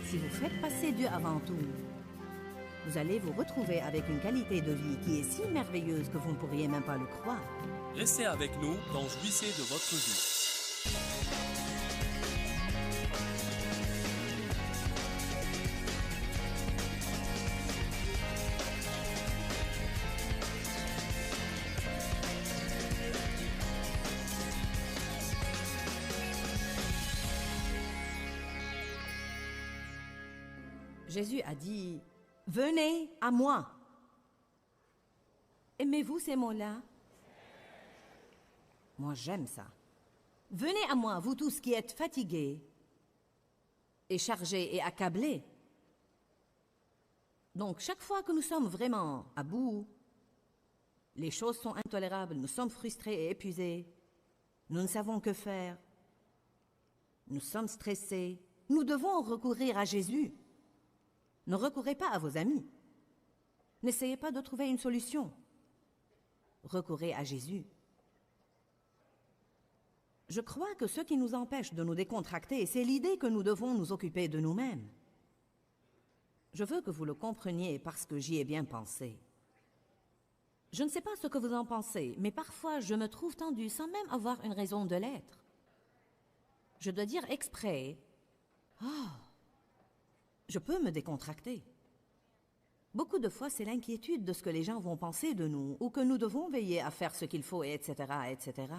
Si vous faites passer Dieu avant tout, vous allez vous retrouver avec une qualité de vie qui est si merveilleuse que vous ne pourriez même pas le croire. Restez avec nous dans Jouissez de votre vie. Jésus a dit, « Venez à moi ». Aimez-vous ces mots-là? Moi, j'aime ça. Venez à moi, vous tous qui êtes fatigués et chargés et accablés. Donc, chaque fois que nous sommes vraiment à bout, les choses sont intolérables, nous sommes frustrés et épuisés, nous ne savons que faire, nous sommes stressés, nous devons recourir à Jésus. Ne recourez pas à vos amis. N'essayez pas de trouver une solution. Recourez à Jésus. Je crois que ce qui nous empêche de nous décontracter, c'est l'idée que nous devons nous occuper de nous-mêmes. Je veux que vous le compreniez parce que j'y ai bien pensé. Je ne sais pas ce que vous en pensez, mais parfois je me trouve tendue sans même avoir une raison de l'être. Je dois dire exprès, « Oh, je peux me décontracter. » Beaucoup de fois, c'est l'inquiétude de ce que les gens vont penser de nous, ou que nous devons veiller à faire ce qu'il faut, etc., etc.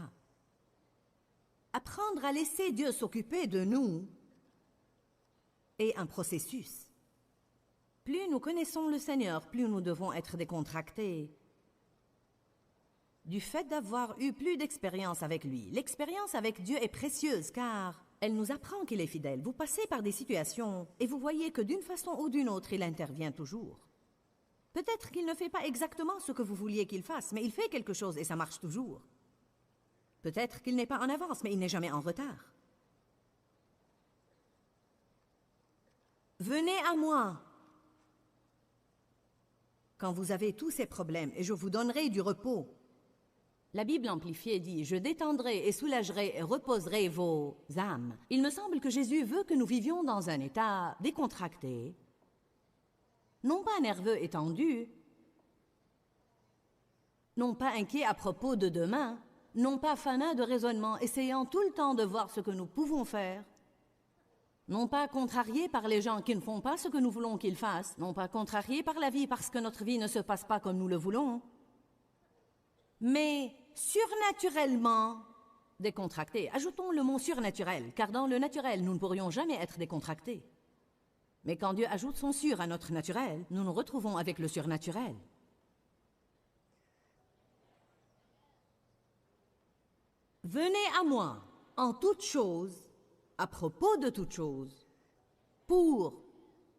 Apprendre à laisser Dieu s'occuper de nous est un processus. Plus nous connaissons le Seigneur, plus nous devons être décontractés. Du fait d'avoir eu plus d'expérience avec lui, l'expérience avec Dieu est précieuse car elle nous apprend qu'il est fidèle. Vous passez par des situations et vous voyez que d'une façon ou d'une autre, il intervient toujours. Peut-être qu'il ne fait pas exactement ce que vous vouliez qu'il fasse, mais il fait quelque chose et ça marche toujours. Peut-être qu'il n'est pas en avance, mais il n'est jamais en retard. Venez à moi quand vous avez tous ces problèmes et je vous donnerai du repos. La Bible amplifiée dit « Je détendrai et soulagerai et reposerai vos âmes ». Il me semble que Jésus veut que nous vivions dans un état décontracté, non pas nerveux et tendu, non pas inquiet à propos de demain, non pas fanat de raisonnement, essayant tout le temps de voir ce que nous pouvons faire, non pas contrarié par les gens qui ne font pas ce que nous voulons qu'ils fassent, non pas contrarié par la vie parce que notre vie ne se passe pas comme nous le voulons, mais surnaturellement décontracté. Ajoutons le mot surnaturel, car dans le naturel, nous ne pourrions jamais être décontractés. Mais quand Dieu ajoute son sur à notre naturel, nous nous retrouvons avec le surnaturel. Venez à moi en toutes choses, à propos de toutes choses, pour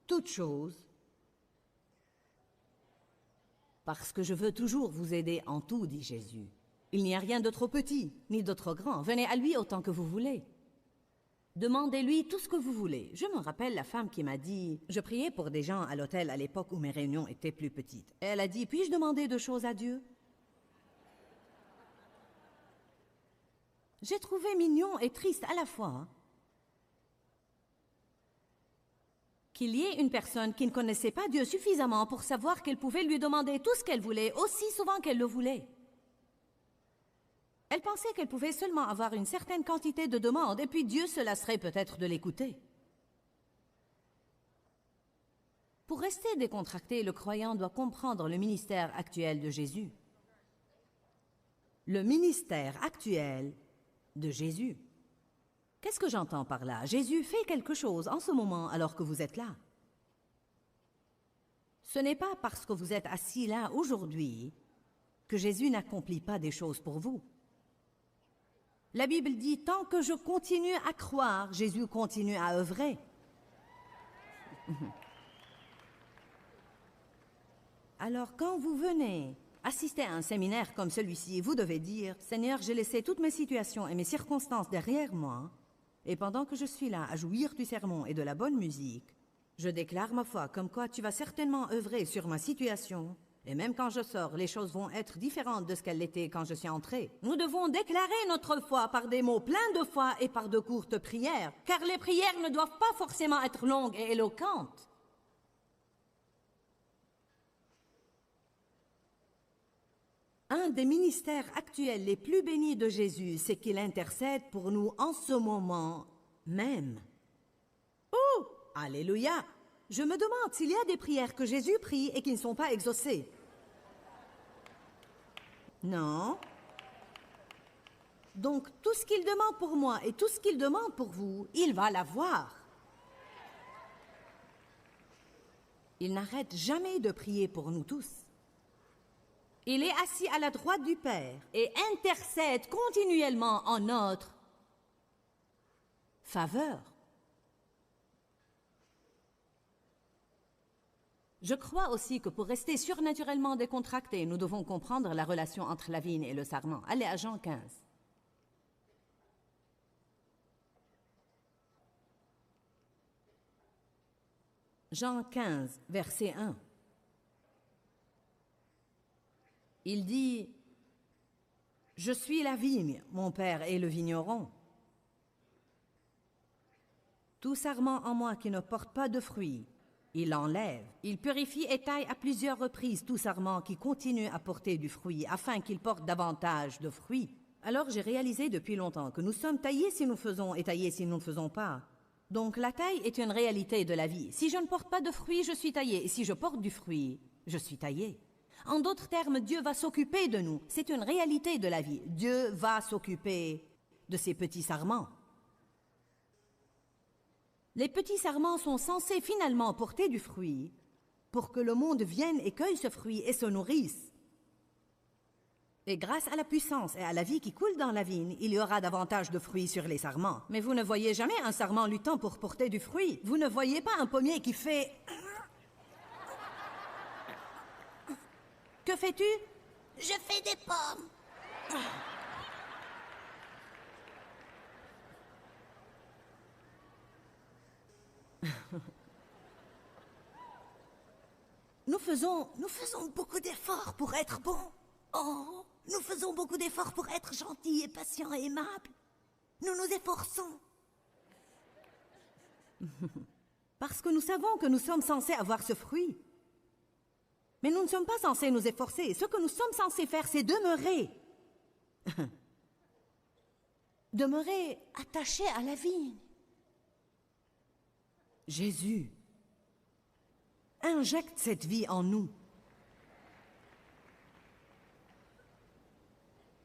toutes choses, parce que je veux toujours vous aider en tout, dit Jésus. Il n'y a rien de trop petit, ni de trop grand. Venez à lui autant que vous voulez. Demandez-lui tout ce que vous voulez. Je me rappelle la femme qui m'a dit... Je priais pour des gens à l'hôtel à l'époque où mes réunions étaient plus petites. Elle a dit, puis-je demander 2 choses à Dieu? J'ai trouvé mignon et triste à la fois. Hein? Qu'il y ait une personne qui ne connaissait pas Dieu suffisamment pour savoir qu'elle pouvait lui demander tout ce qu'elle voulait, aussi souvent qu'elle le voulait. Elle pensait qu'elle pouvait seulement avoir une certaine quantité de demandes, et puis Dieu se lasserait peut-être de l'écouter. Pour rester décontracté, le croyant doit comprendre le ministère actuel de Jésus. Le ministère actuel de Jésus. Qu'est-ce que j'entends par là? Jésus fait quelque chose en ce moment alors que vous êtes là. Ce n'est pas parce que vous êtes assis là aujourd'hui que Jésus n'accomplit pas des choses pour vous. La Bible dit, tant que je continue à croire, Jésus continue à œuvrer. Alors, quand vous venez assister à un séminaire comme celui-ci, vous devez dire, « Seigneur, j'ai laissé toutes mes situations et mes circonstances derrière moi, et pendant que je suis là à jouir du sermon et de la bonne musique, je déclare ma foi comme quoi tu vas certainement œuvrer sur ma situation Et même quand je sors, les choses vont être différentes de ce qu'elles étaient quand je suis entrée. Nous devons déclarer notre foi par des mots pleins de foi et par de courtes prières, car les prières ne doivent pas forcément être longues et éloquentes. Un des ministères actuels les plus bénis de Jésus, c'est qu'il intercède pour nous en ce moment même. Oh, alléluia! Je me demande s'il y a des prières que Jésus prie et qui ne sont pas exaucées. Non. Donc, tout ce qu'il demande pour moi et tout ce qu'il demande pour vous, il va l'avoir. Il n'arrête jamais de prier pour nous tous. Il est assis à la droite du Père et intercède continuellement en notre faveur. Je crois aussi que pour rester surnaturellement décontractés, nous devons comprendre la relation entre la vigne et le sarment. Allez à Jean 15. Jean 15, verset 1. Il dit, « Je suis la vigne, mon Père est le vigneron. Tout sarment en moi qui ne porte pas de fruits, il l'enlève. Il purifie et taille à plusieurs reprises tout sarment qui continue à porter du fruit, afin qu'il porte davantage de fruits. Alors j'ai réalisé depuis longtemps que nous sommes taillés si nous faisons et taillés si nous ne faisons pas. Donc la taille est une réalité de la vie. Si je ne porte pas de fruits, je suis taillé. Et si je porte du fruit, je suis taillé. En d'autres termes, Dieu va s'occuper de nous. C'est une réalité de la vie. Dieu va s'occuper de ces petits sarments. Les petits sarments sont censés finalement porter du fruit pour que le monde vienne et cueille ce fruit et se nourrisse. Et grâce à la puissance et à la vie qui coule dans la vigne, il y aura davantage de fruits sur les sarments. Mais vous ne voyez jamais un sarment luttant pour porter du fruit. Vous ne voyez pas un pommier qui fait... Que fais-tu? Je fais des pommes. Nous faisons beaucoup d'efforts pour être bons. Oh, nous faisons beaucoup d'efforts pour être gentils et patients et aimables. Nous nous efforçons. Parce que nous savons que nous sommes censés avoir ce fruit. Mais nous ne sommes pas censés nous efforcer. Ce que nous sommes censés faire, c'est demeurer. Demeurer Attachés à la vigne. Jésus injecte cette vie en nous.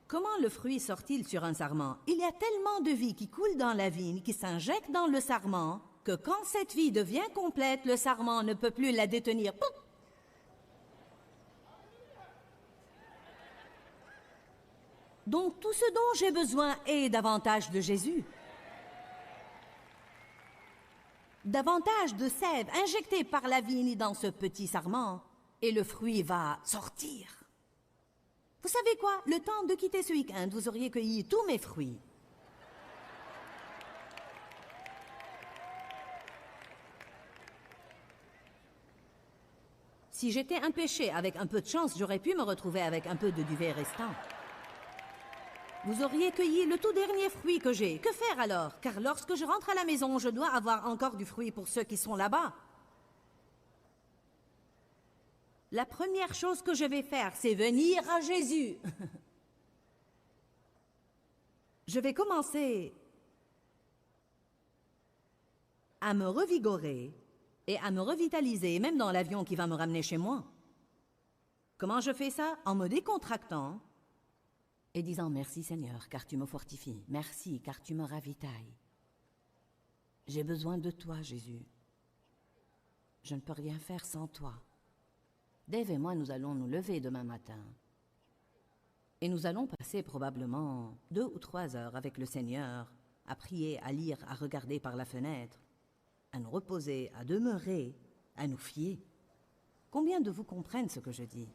Comment le fruit sort-il sur un sarment? Il y a tellement de vie qui coule dans la vigne, qui s'injecte dans le sarment, que quand cette vie devient complète, le sarment ne peut plus la détenir. Pouf! Donc tout ce dont j'ai besoin est davantage de Jésus. Davantage de sève injectée par la vigne dans ce petit sarment, et le fruit va sortir. Vous savez quoi? Le temps de quitter ce week-end, vous auriez cueilli tous mes fruits. Si j'étais un péché, avec un peu de chance, j'aurais pu me retrouver avec un peu de duvet restant. Vous auriez cueilli le tout dernier fruit que j'ai. Que faire alors? Car lorsque je rentre à la maison, je dois avoir encore du fruit pour ceux qui sont là-bas. La première chose que je vais faire, c'est venir à Jésus. Je vais commencer à me revigorer et à me revitaliser, même dans l'avion qui va me ramener chez moi. Comment je fais ça? En me décontractant et disant « Merci Seigneur, car tu me fortifies. Merci, car tu me ravitailles. J'ai besoin de toi, Jésus. Je ne peux rien faire sans toi. » Dave et moi, nous allons nous lever demain matin. Et nous allons passer probablement 2 ou 3 heures avec le Seigneur, à prier, à lire, à regarder par la fenêtre, à nous reposer, à demeurer, à nous fier. Combien de vous comprennent ce que je dis?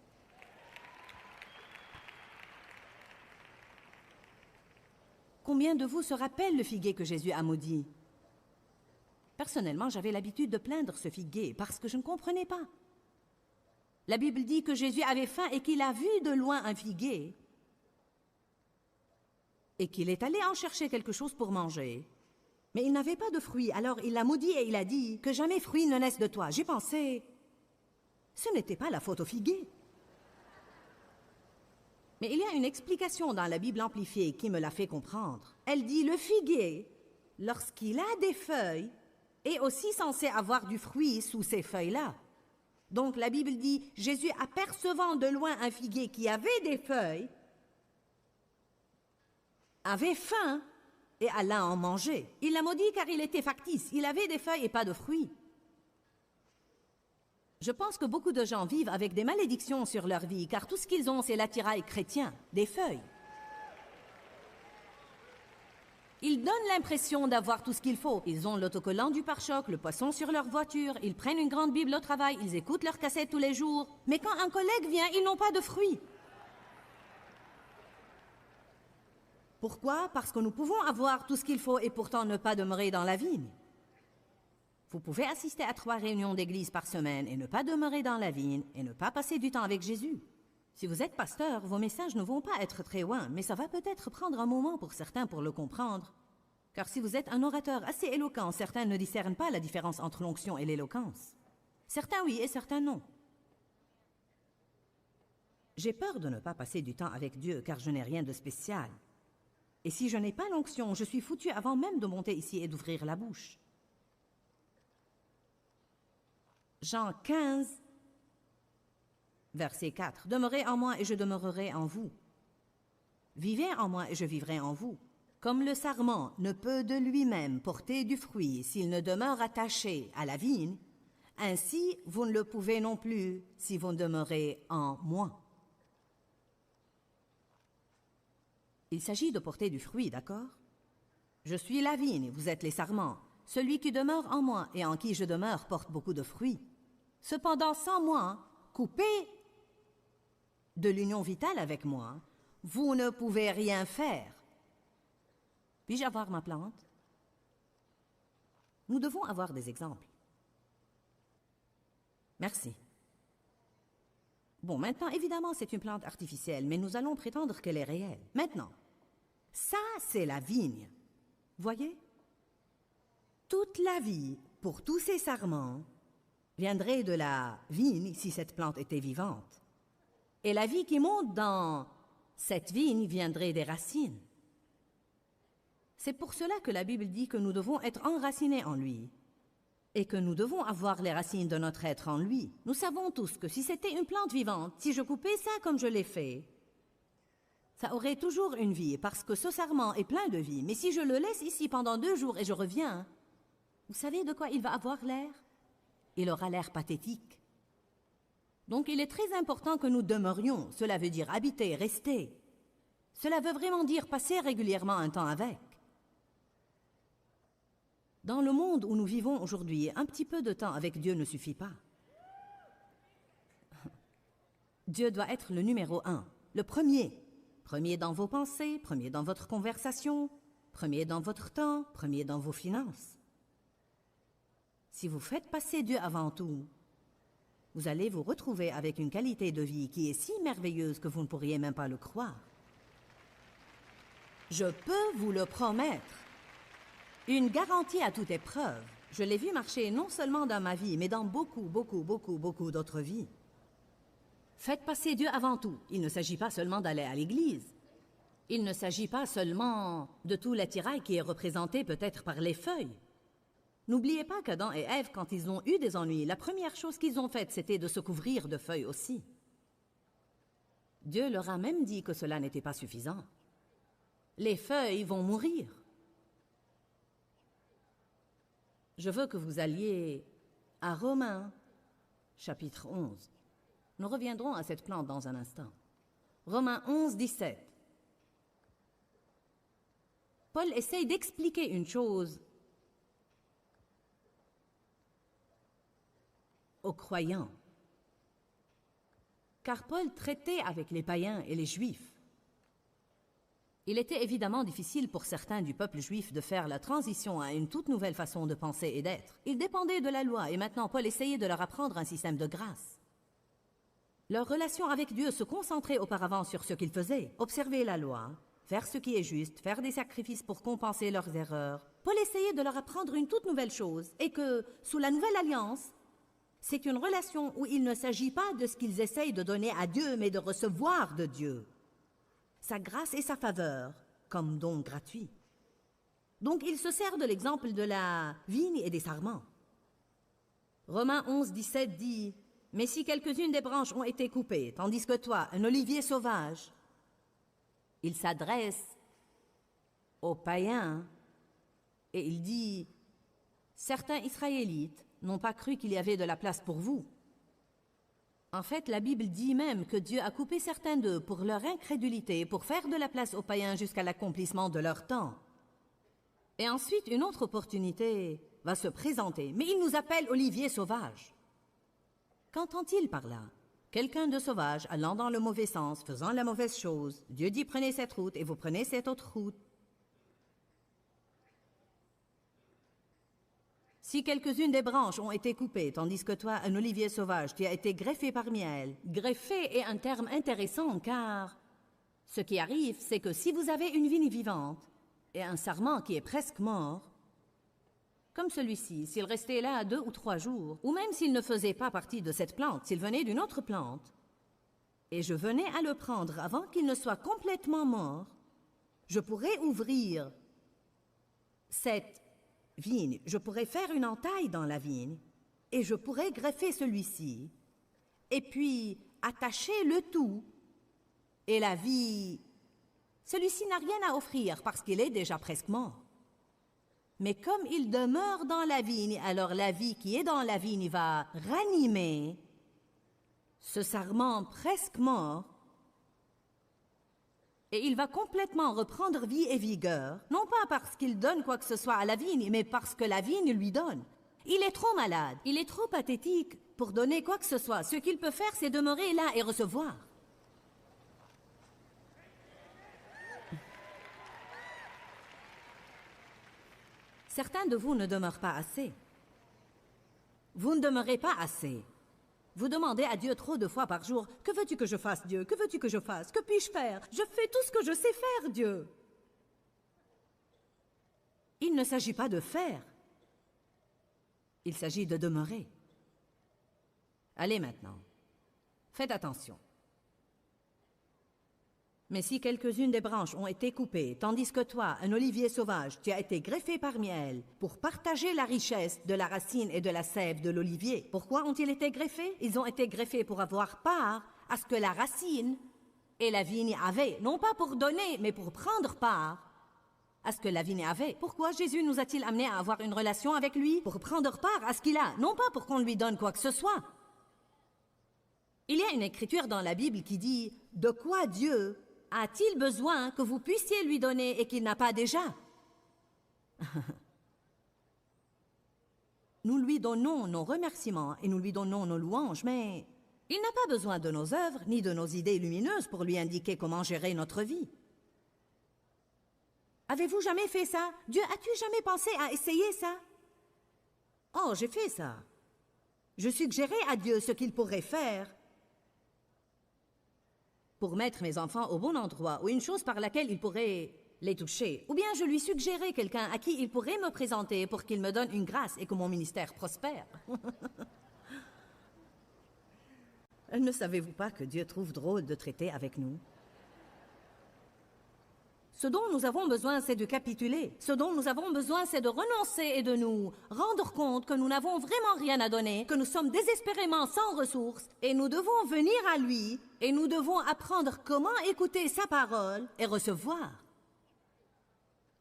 Combien de vous se rappellent le figuier que Jésus a maudit? Personnellement, j'avais l'habitude de plaindre ce figuier parce que je ne comprenais pas. La Bible dit que Jésus avait faim et qu'il a vu de loin un figuier et qu'il est allé en chercher quelque chose pour manger. Mais il n'avait pas de fruits, alors il l'a maudit et il a dit que jamais fruit ne naisse de toi. J'ai pensé, ce n'était pas la faute au figuier. Mais il y a une explication dans la Bible amplifiée qui me l'a fait comprendre. Elle dit, le figuier, lorsqu'il a des feuilles, est aussi censé avoir du fruit sous ces feuilles-là. Donc la Bible dit, Jésus apercevant de loin un figuier qui avait des feuilles, avait faim et alla en manger. Il l'a maudit car il était factice, il avait des feuilles et pas de fruits. Je pense que beaucoup de gens vivent avec des malédictions sur leur vie, car tout ce qu'ils ont, c'est l'attirail chrétien, des feuilles. Ils donnent l'impression d'avoir tout ce qu'il faut. Ils ont l'autocollant du pare-choc, le poisson sur leur voiture, ils prennent une grande Bible au travail, ils écoutent leur cassette tous les jours. Mais quand un collègue vient, ils n'ont pas de fruits. Pourquoi? Parce que nous pouvons avoir tout ce qu'il faut et pourtant ne pas demeurer dans la vigne. Vous pouvez assister à 3 réunions d'église par semaine et ne pas demeurer dans la vigne et ne pas passer du temps avec Jésus. Si vous êtes pasteur, vos messages ne vont pas être très loin, mais ça va peut-être prendre un moment pour certains pour le comprendre. Car si vous êtes un orateur assez éloquent, certains ne discernent pas la différence entre l'onction et l'éloquence. Certains oui et certains non. J'ai peur de ne pas passer du temps avec Dieu car je n'ai rien de spécial. Et si je n'ai pas l'onction, je suis foutu avant même de monter ici et d'ouvrir la bouche. Jean 15, verset 4. « Demeurez en moi et je demeurerai en vous. Vivez en moi et je vivrai en vous. Comme le sarment ne peut de lui-même porter du fruit s'il ne demeure attaché à la vigne, ainsi vous ne le pouvez non plus si vous demeurez en moi. » Il s'agit de porter du fruit, d'accord? Je suis la vigne, vous êtes les sarments. Celui qui demeure en moi et en qui je demeure porte beaucoup de fruits. Cependant, sans moi, coupé de l'union vitale avec moi, vous ne pouvez rien faire. Puis-je avoir ma plante? Nous devons avoir des exemples. Merci. Bon, maintenant, évidemment, c'est une plante artificielle, mais nous allons prétendre qu'elle est réelle. Maintenant, ça, c'est la vigne. Voyez? Toute la vie, pour tous ces sarments, viendrait de la vigne si cette plante était vivante. Et la vie qui monte dans cette vigne viendrait des racines. C'est pour cela que la Bible dit que nous devons être enracinés en lui et que nous devons avoir les racines de notre être en lui. Nous savons tous que si c'était une plante vivante, si je coupais ça comme je l'ai fait, ça aurait toujours une vie parce que ce sarment est plein de vie. Mais si je le laisse ici pendant 2 jours et je reviens, vous savez de quoi il va avoir l'air? Il aura l'air pathétique. Donc il est très important que nous demeurions. Cela veut dire habiter, rester. Cela veut vraiment dire passer régulièrement un temps avec. Dans le monde où nous vivons aujourd'hui, un petit peu de temps avec Dieu ne suffit pas. Dieu doit être le numéro 1, le premier. Premier dans vos pensées, premier dans votre conversation, premier dans votre temps, premier dans vos finances. Si vous faites passer Dieu avant tout, vous allez vous retrouver avec une qualité de vie qui est si merveilleuse que vous ne pourriez même pas le croire. Je peux vous le promettre. Une garantie à toute épreuve. Je l'ai vu marcher non seulement dans ma vie, mais dans beaucoup d'autres vies. Faites passer Dieu avant tout. Il ne s'agit pas seulement d'aller à l'église. Il ne s'agit pas seulement de tout l'attirail qui est représenté peut-être par les feuilles. N'oubliez pas qu'Adam et Ève, quand ils ont eu des ennuis, la première chose qu'ils ont faite, c'était de se couvrir de feuilles aussi. Dieu leur a même dit que cela n'était pas suffisant. Les feuilles vont mourir. Je veux que vous alliez à Romains, chapitre 11. Nous reviendrons à cette plante dans un instant. Romains 11, 17. Paul essaye d'expliquer une chose aux croyants. Car Paul traitait avec les païens et les juifs. Il était évidemment difficile pour certains du peuple juif de faire la transition à une toute nouvelle façon de penser et d'être. Ils dépendaient de la loi et maintenant Paul essayait de leur apprendre un système de grâce. Leur relation avec Dieu se concentrait auparavant sur ce qu'ils faisaient, observer la loi, faire ce qui est juste, faire des sacrifices pour compenser leurs erreurs. Paul essayait de leur apprendre une toute nouvelle chose, et que, sous la nouvelle alliance, c'est une relation où il ne s'agit pas de ce qu'ils essayent de donner à Dieu, mais de recevoir de Dieu sa grâce et sa faveur comme don gratuit. Donc il se sert de l'exemple de la vigne et des sarments. Romains 11, 17 dit « Mais si quelques-unes des branches ont été coupées, tandis que toi, un olivier sauvage, il s'adresse aux païens et il dit « Certains Israélites n'ont pas cru qu'il y avait de la place pour vous. » En fait, la Bible dit même que Dieu a coupé certains d'eux pour leur incrédulité, pour faire de la place aux païens jusqu'à l'accomplissement de leur temps. Et ensuite, une autre opportunité va se présenter, mais il nous appelle olivier sauvage. Qu'entend-il par là? Quelqu'un de sauvage allant dans le mauvais sens, faisant la mauvaise chose. Dieu dit prenez cette route et vous prenez cette autre route. Si quelques-unes des branches ont été coupées, tandis que toi, un olivier sauvage, tu as été greffé parmi elles. Greffé est un terme intéressant car ce qui arrive, c'est que si vous avez une vigne vivante et un sarment qui est presque mort, comme celui-ci, s'il restait là 2 ou 3 jours, ou même s'il ne faisait pas partie de cette plante, s'il venait d'une autre plante, et je venais à le prendre avant qu'il ne soit complètement mort, je pourrais ouvrir cette vigne, je pourrais faire une entaille dans la vigne, et je pourrais greffer celui-ci, et puis attacher le tout, et la vie, celui-ci n'a rien à offrir parce qu'il est déjà presque mort. Mais comme il demeure dans la vigne, alors la vie qui est dans la vigne va ranimer ce sarment presque mort et il va complètement reprendre vie et vigueur, non pas parce qu'il donne quoi que ce soit à la vigne, mais parce que la vigne lui donne. Il est trop malade, il est trop pathétique pour donner quoi que ce soit. Ce qu'il peut faire, c'est demeurer là et recevoir. Certains de vous ne demeurent pas assez. Vous ne demeurez pas assez. Vous demandez à Dieu trop de fois par jour, « Que veux-tu que je fasse, Dieu? Que veux-tu que je fasse? Que puis-je faire? Je fais tout ce que je sais faire, Dieu. » Il ne s'agit pas de faire. Il s'agit de demeurer. Allez maintenant, faites attention. Mais si quelques-unes des branches ont été coupées, tandis que toi, un olivier sauvage, tu as été greffé parmi elles pour partager la richesse de la racine et de la sève de l'olivier. Pourquoi ont-ils été greffés? Ils ont été greffés pour avoir part à ce que la racine et la vigne avaient, non pas pour donner, mais pour prendre part à ce que la vigne avait. Pourquoi Jésus nous a-t-il amenés à avoir une relation avec lui? Pour prendre part à ce qu'il a, non pas pour qu'on lui donne quoi que ce soit. Il y a une écriture dans la Bible qui dit « De quoi Dieu a-t-il besoin que vous puissiez lui donner et qu'il n'a pas déjà? » Nous lui donnons nos remerciements et nous lui donnons nos louanges, mais il n'a pas besoin de nos œuvres ni de nos idées lumineuses pour lui indiquer comment gérer notre vie. Avez-vous jamais fait ça? Dieu, as-tu jamais pensé à essayer ça? Oh, j'ai fait ça. Je suggérais à Dieu ce qu'il pourrait faire pour mettre mes enfants au bon endroit, ou une chose par laquelle il pourrait les toucher. Ou bien je lui suggérais quelqu'un à qui il pourrait me présenter pour qu'il me donne une grâce et que mon ministère prospère. Ne savez-vous pas que Dieu trouve drôle de traiter avec nous? Ce dont nous avons besoin, c'est de capituler. Ce dont nous avons besoin, c'est de renoncer et de nous rendre compte que nous n'avons vraiment rien à donner, que nous sommes désespérément sans ressources, et nous devons venir à lui, et nous devons apprendre comment écouter sa parole et recevoir.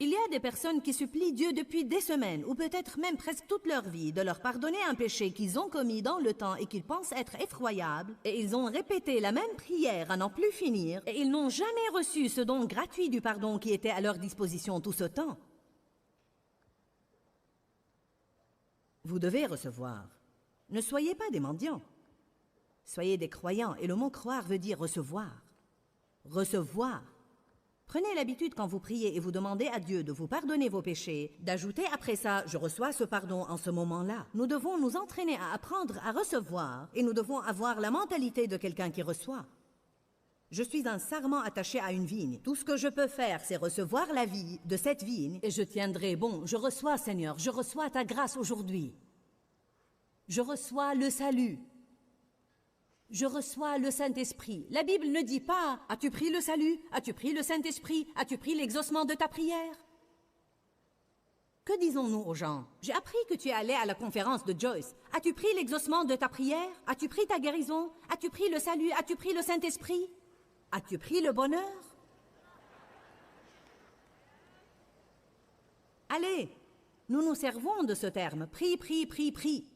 Il y a des personnes qui supplient Dieu depuis des semaines, ou peut-être même presque toute leur vie, de leur pardonner un péché qu'ils ont commis dans le temps et qu'ils pensent être effroyable, et ils ont répété la même prière à n'en plus finir, et ils n'ont jamais reçu ce don gratuit du pardon qui était à leur disposition tout ce temps. Vous devez recevoir. Ne soyez pas des mendiants. Soyez des croyants, et le mot « croire » veut dire recevoir. Recevoir. Prenez l'habitude quand vous priez et vous demandez à Dieu de vous pardonner vos péchés, d'ajouter après ça « Je reçois ce pardon en ce moment-là ». Nous devons nous entraîner à apprendre à recevoir et nous devons avoir la mentalité de quelqu'un qui reçoit. Je suis un sarment attaché à une vigne. Tout ce que je peux faire, c'est recevoir la vie de cette vigne et je tiendrai bon. Je reçois, Seigneur, je reçois ta grâce aujourd'hui. Je reçois le salut. Je reçois le Saint-Esprit. La Bible ne dit pas « As-tu pris le salut? As-tu pris le Saint-Esprit? As-tu pris l'exaucement de ta prière ?» Que disons-nous aux gens? J'ai appris que tu es allé à la conférence de Joyce. As-tu pris l'exaucement de ta prière? As-tu pris ta guérison? As-tu pris le salut? As-tu pris le Saint-Esprit? As-tu pris le bonheur? Allez, nous nous servons de ce terme. Prie, prie, prie, prie.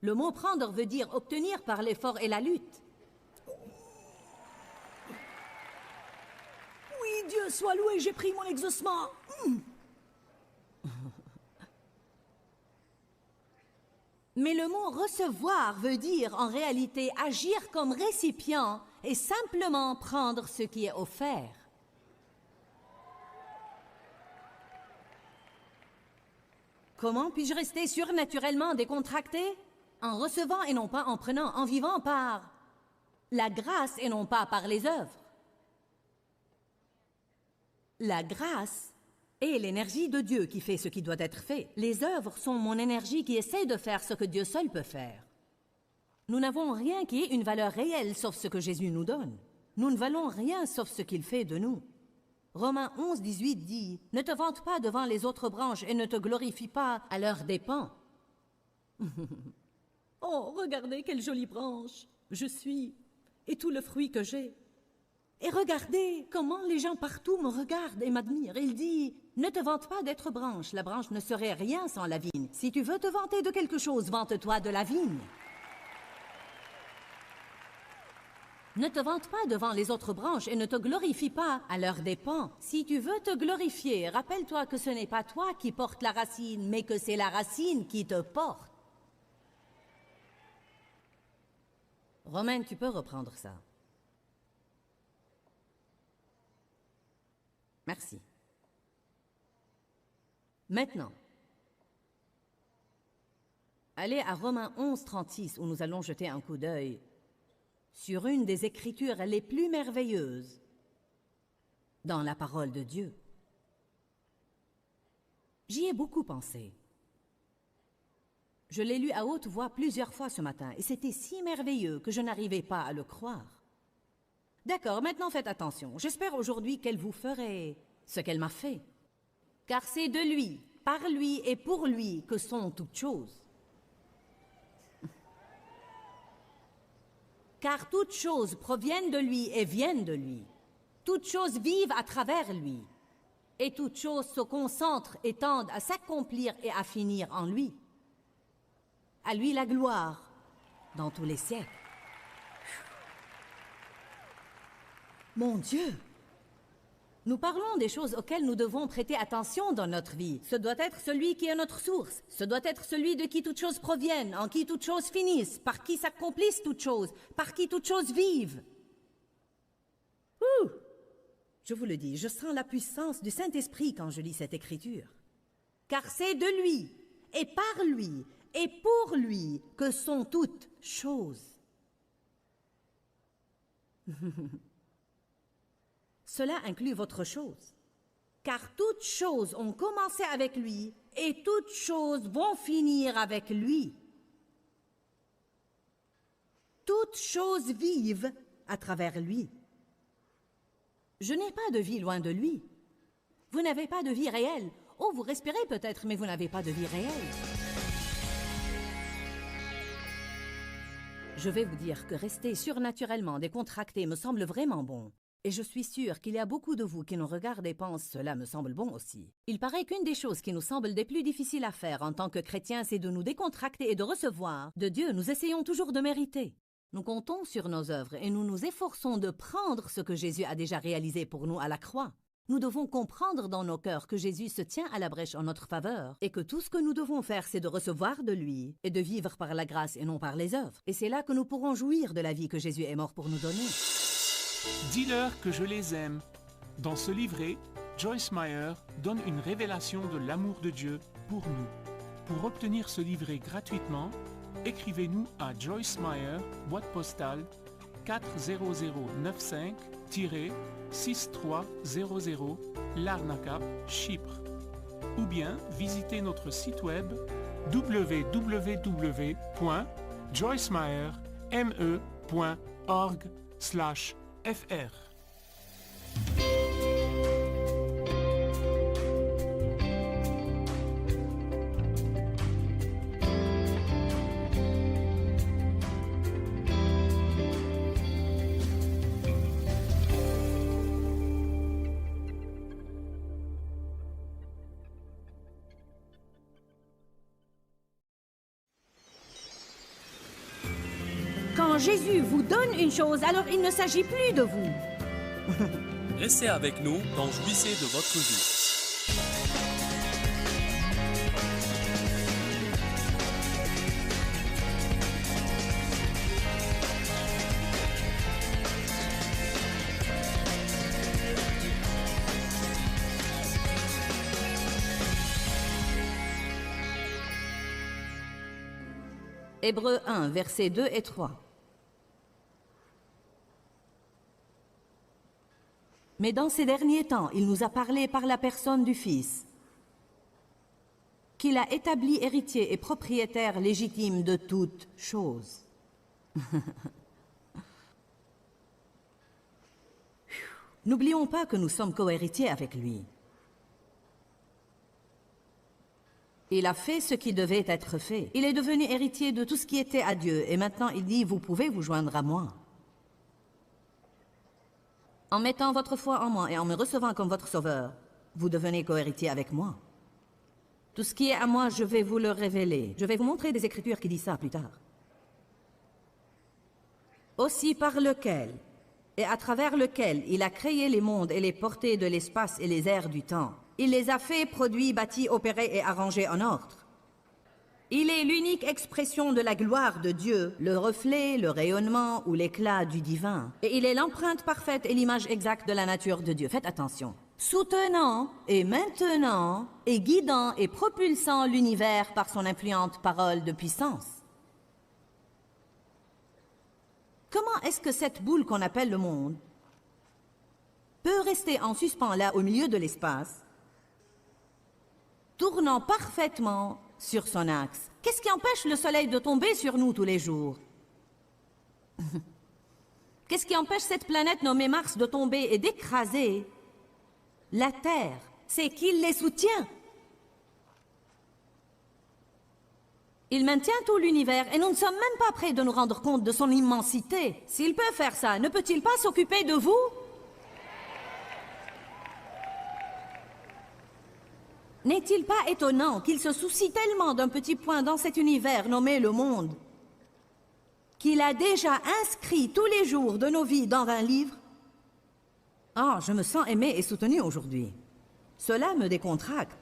Le mot prendre veut dire obtenir par l'effort et la lutte. Oui, Dieu soit loué, j'ai pris mon exaucement. Mais le mot recevoir veut dire en réalité agir comme récipient et simplement prendre ce qui est offert. Comment puis-je rester surnaturellement décontracté? En recevant et non pas en prenant, en vivant par la grâce et non pas par les œuvres. La grâce est l'énergie de Dieu qui fait ce qui doit être fait. Les œuvres sont mon énergie qui essaie de faire ce que Dieu seul peut faire. Nous n'avons rien qui ait une valeur réelle sauf ce que Jésus nous donne. Nous ne valons rien sauf ce qu'il fait de nous. Romains 11, 18 dit « Ne te vante pas devant les autres branches et ne te glorifie pas à leurs dépens. » Oh, regardez quelle jolie branche je suis et tout le fruit que j'ai. Et regardez comment les gens partout me regardent et m'admirent. Il dit, ne te vante pas d'être branche. La branche ne serait rien sans la vigne. Si tu veux te vanter de quelque chose, vante-toi de la vigne. Ne te vante pas devant les autres branches et ne te glorifie pas à leurs dépens. Si tu veux te glorifier, rappelle-toi que ce n'est pas toi qui portes la racine, mais que c'est la racine qui te porte. Romaine, tu peux reprendre ça. Merci. Maintenant, allez à Romains 11, 36, où nous allons jeter un coup d'œil sur une des écritures les plus merveilleuses dans la parole de Dieu. J'y ai beaucoup pensé. Je l'ai lu à haute voix plusieurs fois ce matin, et c'était si merveilleux que je n'arrivais pas à le croire. D'accord, maintenant faites attention. J'espère aujourd'hui qu'elle vous ferait ce qu'elle m'a fait. Car c'est de lui, par lui et pour lui que sont toutes choses. Car toutes choses proviennent de lui et viennent de lui. Toutes choses vivent à travers lui. Et toutes choses se concentrent et tendent à s'accomplir et à finir en lui. À lui la gloire dans tous les siècles. Mon Dieu! Nous parlons des choses auxquelles nous devons prêter attention dans notre vie. Ce doit être celui qui est notre source. Ce doit être celui de qui toutes choses proviennent, en qui toutes choses finissent, par qui s'accomplissent toutes choses, par qui toutes choses vivent. Ouh! Je vous le dis, je sens la puissance du Saint-Esprit quand je lis cette écriture. Car c'est de lui, et par lui, et pour lui que sont toutes choses. Cela inclut votre chose. Car toutes choses ont commencé avec lui et toutes choses vont finir avec lui. Toutes choses vivent à travers lui. Je n'ai pas de vie loin de lui. Vous n'avez pas de vie réelle. Oh, vous respirez peut-être, mais vous n'avez pas de vie réelle. Je vais vous dire que rester surnaturellement décontracté me semble vraiment bon. Et je suis sûre qu'il y a beaucoup de vous qui nous regardent et pensent « cela me semble bon aussi ». Il paraît qu'une des choses qui nous semble des plus difficiles à faire en tant que chrétiens, c'est de nous décontracter et de recevoir. De Dieu, nous essayons toujours de mériter. Nous comptons sur nos œuvres et nous nous efforçons de prendre ce que Jésus a déjà réalisé pour nous à la croix. Nous devons comprendre dans nos cœurs que Jésus se tient à la brèche en notre faveur et que tout ce que nous devons faire, c'est de recevoir de lui et de vivre par la grâce et non par les œuvres. Et c'est là que nous pourrons jouir de la vie que Jésus est mort pour nous donner. Dis-leur que je les aime. Dans ce livret, Joyce Meyer donne une révélation de l'amour de Dieu pour nous. Pour obtenir ce livret gratuitement, écrivez-nous à Joyce Meyer, boîte postale 40095-6300, Larnaca, Chypre. Ou bien visitez notre site web www.joycemeyer.org/fr. Quand Jésus vous donne une chose, alors il ne s'agit plus de vous. Restez avec nous dans Jouissez de votre vue. Hébreux 1, versets 2 et 3. Mais dans ces derniers temps, il nous a parlé par la personne du Fils, qu'il a établi héritier et propriétaire légitime de toutes choses. N'oublions pas que nous sommes co-héritiers avec lui. Il a fait ce qui devait être fait. Il est devenu héritier de tout ce qui était à Dieu. Et maintenant, il dit, vous pouvez vous joindre à moi. En mettant votre foi en moi et en me recevant comme votre sauveur, vous devenez co-héritier avec moi. Tout ce qui est à moi, je vais vous le révéler. Je vais vous montrer des Écritures qui disent ça plus tard. Aussi par lequel et à travers lequel il a créé les mondes et les portées de l'espace et les airs du temps. Il les a faits, produits, bâtis, opérés et arrangés en ordre. Il est l'unique expression de la gloire de Dieu, le reflet, le rayonnement ou l'éclat du divin. Et il est l'empreinte parfaite et l'image exacte de la nature de Dieu. Faites attention. Soutenant et maintenant et guidant et propulsant l'univers par son influente parole de puissance. Comment est-ce que cette boule qu'on appelle le monde peut rester en suspens là au milieu de l'espace, tournant parfaitement sur son axe? Qu'est-ce qui empêche le soleil de tomber sur nous tous les jours? Qu'est-ce qui empêche cette planète nommée Mars de tomber et d'écraser la Terre? C'est qu'il les soutient. Il maintient tout l'univers et nous ne sommes même pas prêts de nous rendre compte de son immensité. S'il peut faire ça, ne peut-il pas s'occuper de vous? N'est-il pas étonnant qu'il se soucie tellement d'un petit point dans cet univers nommé le monde, qu'il a déjà inscrit tous les jours de nos vies dans un livre? Ah, je me sens aimé et soutenu aujourd'hui. Cela me décontracte.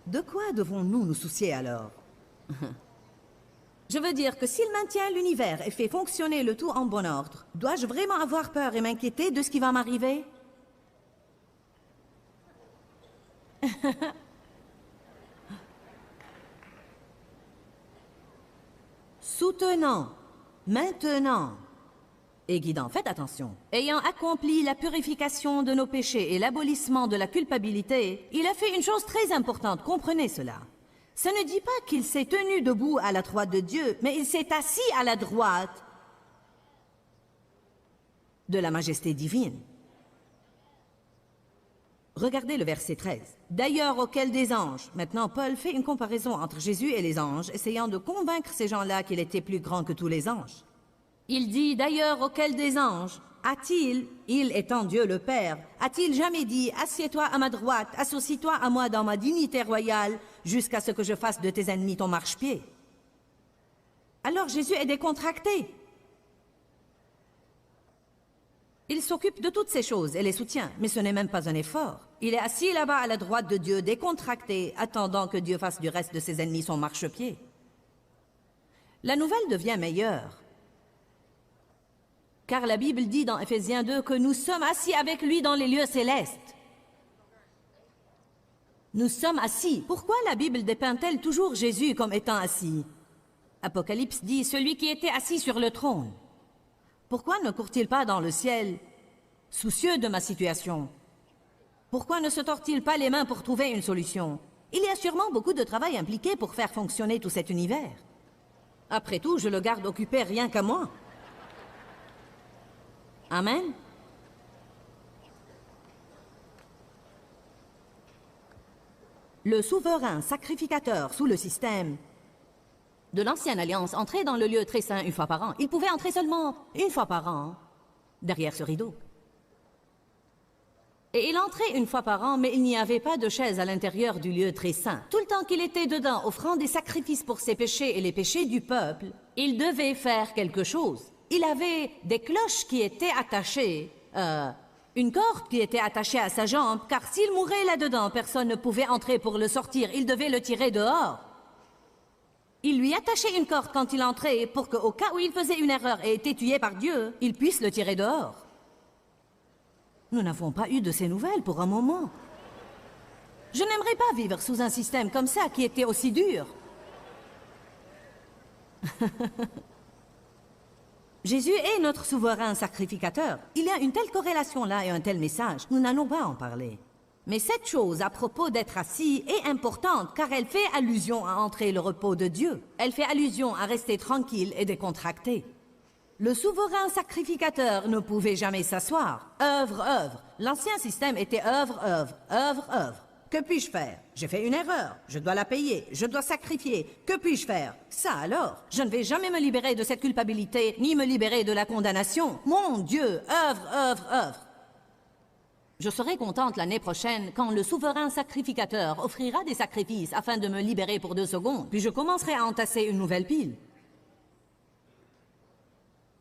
De quoi devons-nous nous soucier alors? Je veux dire que s'il maintient l'univers et fait fonctionner le tout en bon ordre, dois-je vraiment avoir peur et m'inquiéter de ce qui va m'arriver? Soutenant, maintenant et guidant, faites attention. Ayant accompli la purification de nos péchés et l'abolissement de la culpabilité, il a fait une chose très importante, comprenez cela. Ça ne dit pas qu'il s'est tenu debout à la droite de Dieu, mais il s'est assis à la droite de la majesté divine. Regardez le verset 13. D'ailleurs, auquel des anges. Maintenant, Paul fait une comparaison entre Jésus et les anges, essayant de convaincre ces gens-là qu'il était plus grand que tous les anges. Il dit, d'ailleurs, auquel des anges a-t-il, il étant Dieu le Père, a-t-il jamais dit, assieds-toi à ma droite, associe-toi à moi dans ma dignité royale, jusqu'à ce que je fasse de tes ennemis ton marchepied? Alors Jésus est décontracté. Il s'occupe de toutes ces choses et les soutient, mais ce n'est même pas un effort. Il est assis là-bas à la droite de Dieu, décontracté, attendant que Dieu fasse du reste de ses ennemis son marchepied. La nouvelle devient meilleure. Car la Bible dit dans Éphésiens 2 que nous sommes assis avec lui dans les lieux célestes. Nous sommes assis. Pourquoi la Bible dépeint-elle toujours Jésus comme étant assis? Apocalypse dit, celui qui était assis sur le trône. Pourquoi ne court-il pas dans le ciel, soucieux de ma situation? Pourquoi ne se tord-il pas les mains pour trouver une solution? Il y a sûrement beaucoup de travail impliqué pour faire fonctionner tout cet univers. Après tout, je le garde occupé rien qu'à moi. Amen. Le souverain sacrificateur sous le système de l'ancienne alliance entrait dans le lieu très saint une fois par an. Il pouvait entrer seulement une fois par an, derrière ce rideau. Et il entrait une fois par an, mais il n'y avait pas de chaise à l'intérieur du lieu très saint. Tout le temps qu'il était dedans, offrant des sacrifices pour ses péchés et les péchés du peuple, il devait faire quelque chose. Il avait des cloches qui étaient attachées, une corde qui était attachée à sa jambe, car s'il mourait là-dedans, personne ne pouvait entrer pour le sortir, il devait le tirer dehors. Il lui attachait une corde quand il entrait, pour qu'au cas où il faisait une erreur et était tué par Dieu, il puisse le tirer dehors. Nous n'avons pas eu de ces nouvelles pour un moment. Je n'aimerais pas vivre sous un système comme ça qui était aussi dur. Jésus est notre souverain sacrificateur. Il y a une telle corrélation là et un tel message. Nous n'allons pas en parler. Mais cette chose à propos d'être assis est importante car elle fait allusion à entrer le repos de Dieu. Elle fait allusion à rester tranquille et décontracté. Le souverain sacrificateur ne pouvait jamais s'asseoir. Œuvre, œuvre. L'ancien système était œuvre, œuvre, œuvre, œuvre. Que puis-je faire? J'ai fait une erreur. Je dois la payer. Je dois sacrifier. Que puis-je faire? Ça alors? Je ne vais jamais me libérer de cette culpabilité, ni me libérer de la condamnation. Mon Dieu, œuvre, œuvre, œuvre. Je serai contente l'année prochaine quand le souverain sacrificateur offrira des sacrifices afin de me libérer pour 2 secondes. Puis je commencerai à entasser une nouvelle pile.